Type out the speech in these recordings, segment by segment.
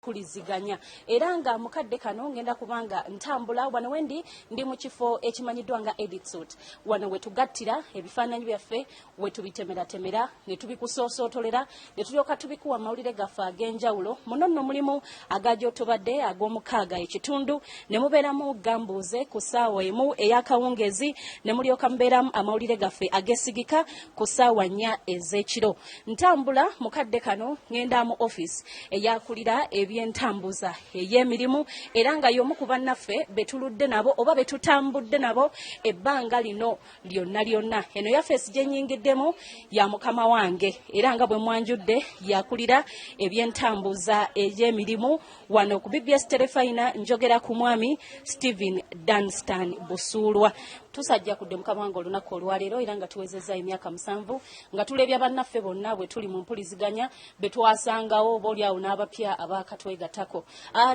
kuliziganya era nga mukadde kano ngenda kubanga ntambula wano wendi ndi mu kifo ekimanyiddwa nga edit suit wano wetugattira ebifaananyi byaffe wetubitemeratemera ne tubikusosootolera ne tulyoka tubikuwa amawulire gaffe ag'enjawulo muno nno mulimu agajotobadde ag'omukaaga ekitundu ne mubeeramu Gambuuze ku ssaawa emu ey'akawungeezi ne mulyoka mubeeramu amawulire gaffe Ageesigika ku ssaawa 4 ez'ekiro. Ntambula mukadde kano ngenda mu office eyakulira ebyentambuza ey'emirimu era nga y'omu ku bannaffe betuludde nabo oba betutambudde nabo ebbanga lino lyonna. Eno yafeesi gye nnyingiddemu ya mukama wange era nga bwe mwanjudde yakulira ebyentambuza ey'emirimu wano ku BBS Terefayina njogera ku mwami Stephen Dunstan Busuulwa. Tusajjakudde mukama wange olunaku olwaleero era nga tuwezezza emyaka 7 nga tulebya bannaffe bonna bwe tuli mu mpuliziganya betwasangawo boolyawo n'abapya abakatwegattako.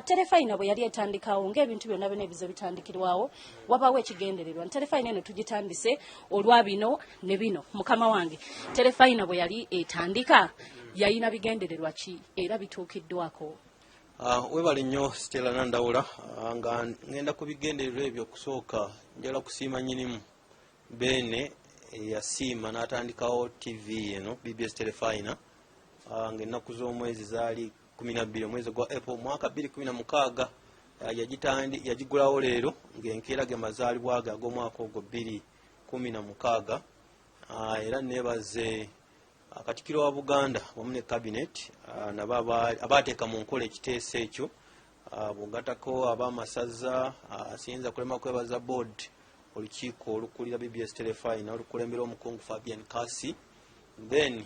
Terefayina bwe yali etandikawo ng'ebintu byonna ebize bitandikirwawo wabaawo ekigendererwa. Terefayina eno tugitandise olwa bino ne bino. Mukama wange Terefayina bwe yali etandika yalina bigendererwa ki era bituukiddwako? Webale nnyo Stella Nandawula nga ngenda ku bigendererwa ebyo okusooka njala kusiima nnyinimu Beene yasiima n'atandikawo TV eno BBS Terefayina ng'ennaku z'omwezi zaali 12 omwezi gwa April mwaka 2016 yagigulawo leero ng'enkeera ge mazaalibwa ge ag'omwaka ogwo 2016 era neebaze Katikkiro wa Buganda wamu ne cabinet nabo abaateeka mu nkola ekiteeso ekyo bugatako ab'amasaza asinza kulema kwebaza board olukiiko olukulira BBS Terefayina olukulembera omukungu Fabian Kasi then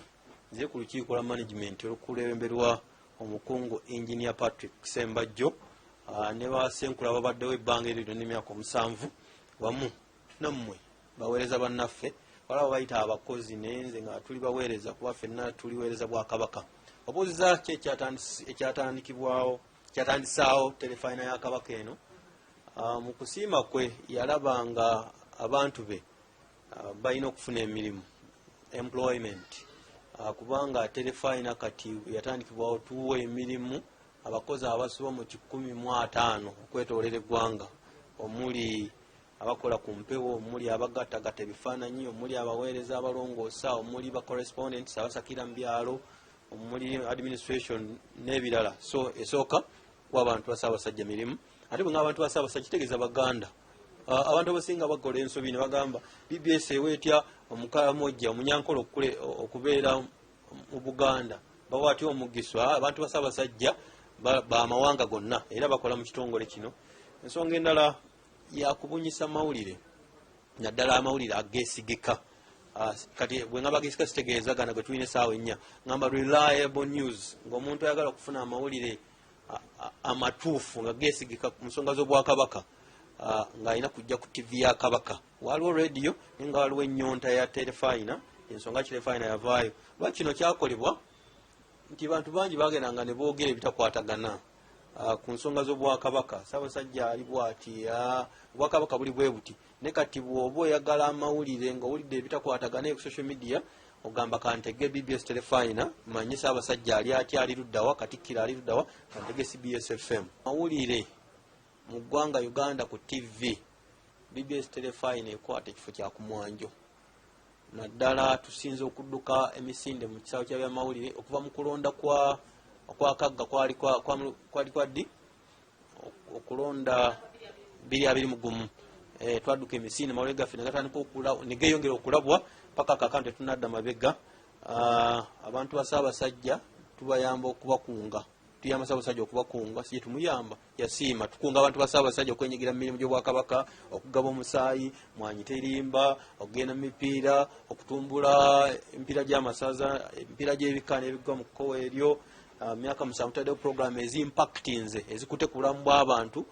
nze ku lukiiko lwa management olukulemberwa omukungu Engineer Patrick Sembajjo ne basenkula babaddewo ebbanga eryo n'emyaka 7 wamu nammwe baweereza bannaffe wala bayita abakozi nenze nga tuli baweereza kuba ffenna tuliweereza Bwakabaka. Obuuziza ki ekyatandisaawo Terefayina ya Kabaka eno mu kusiima kwe yalabanga abantu be balina okufuna emirimu employment kubanga Terefayina kati yatandikibwawo tuwa emirimu abakozi abasoba mu 150 okwetoolera eggwanga omuli abakola ku mpewo omuli abagattagatta ebifaananyi omuli abaweereza abalongoosa omuli ba correspondents abasakira mu byalo omuli administration n'ebirala. So esooka kuba abantu ba Ssaabasajja mirimu ate bwe ng'abantu ba Ssaabasajja kitegeeza Baganda abantu abasinga bakola ensobi ne bagamba BBS eweetya omukalamojja omunyankole okubeera mu Buganda bawa atya omugiswa abantu ba Ssaabasajja b'amawanga gonna era bakola mu kitongole kino. Ensonga endala yakubunyisa mawulire naddala amawulire ageesigika kati bwe ngamba ageesigika sitegeeza gana gwe tulina essaawa 4 ngamba reliable news ng'omuntu ayagala okufuna amawulire amatuufu nga geesigika ku nsonga z'Obwakabaka ng'alina kujja ku TV ya Kabaka. Waliwo radio nga waliwo ennyonta ya Terefayina ensonga Terefayina yavaayo. Lwa kino kyakolebwa nti bantu bangi bagendanga ne boogera ebitakwatagana ku nsonga z'Obwakabaka. Ssaabasajja ali bw'ati Obwakabaka buli bwe buti ne kati bw'oba oyagala amawulire ng'owulidde ebitakwatagana ku social media ogamba kantege BBS Terefayina manye Ssaabasajja ali atya ali luddawa Katikkiro ali luddawa kantege CBS FM. Mawulire mu ggwanga Uganda ku TV BBS Terefayina ekwata ekifo kya ku mwanjo naddala tusinze okudduka emisinde mu kisaawe kya byamawulire okuva mu kulonda kwa kagga kwali kwa ddi okulonda 2021 twadduka emisinde mawulire gaffe negatandika negeyongera okulabwa paka kakante tunadda mabega. Abantu ba Ssaabasajja tubayamba okubakunga tuyamba Ssaabasajja okubakunga sije tumuyamba yasiima tukunga abantu ba Ssaabasajja okwenyigira mu mirimu gy'Obwakabaka okugaba omusaayi mwanyi terimba okugenda mu mipiira okutumbula empiira gy'amasaza empiira gy'ebika n'ebigwa mu kkowa eryo. Myaka 7 tutaddewo program ezimpactinze ezikutte ku bulamu bw'abantu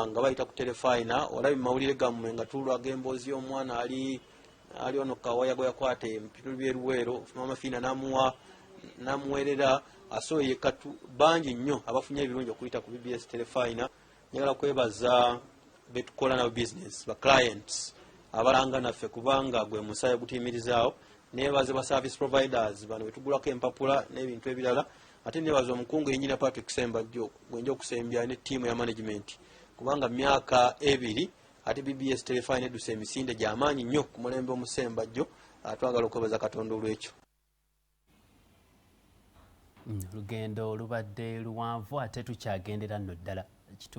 nga bayita ku Terefayina. Olabye mawulire gammwe nga tulwaga emboozi y'omwana ali ono kawaya gwe yakwata empitulu by'eruweero Mama Fiina n'amuweerera asoye katu bangi nnyo abafunye ebirungi okuyita ku BBS Terefayina. Njagala kwebaza betukola nabo business ba clients abalanga naffe kubanga gwe musaayi gutiyimirizaawo. Neebaze ba service providers bano betugulako empapula n'ebintu ebirala ate nebaza omukungu yennyina Patrick Sembajjo gwenja okusembya ne ttiimu ya management kubanga myaka 2 ate BBS Terefayina edduse emisinde gy'amaanyi nnyo ku mulembe omusembajjo. Twagala okwebaza Katonda olw'ekyo. Olugendo lubadde luwanvu ate tukyagendera nno ddala.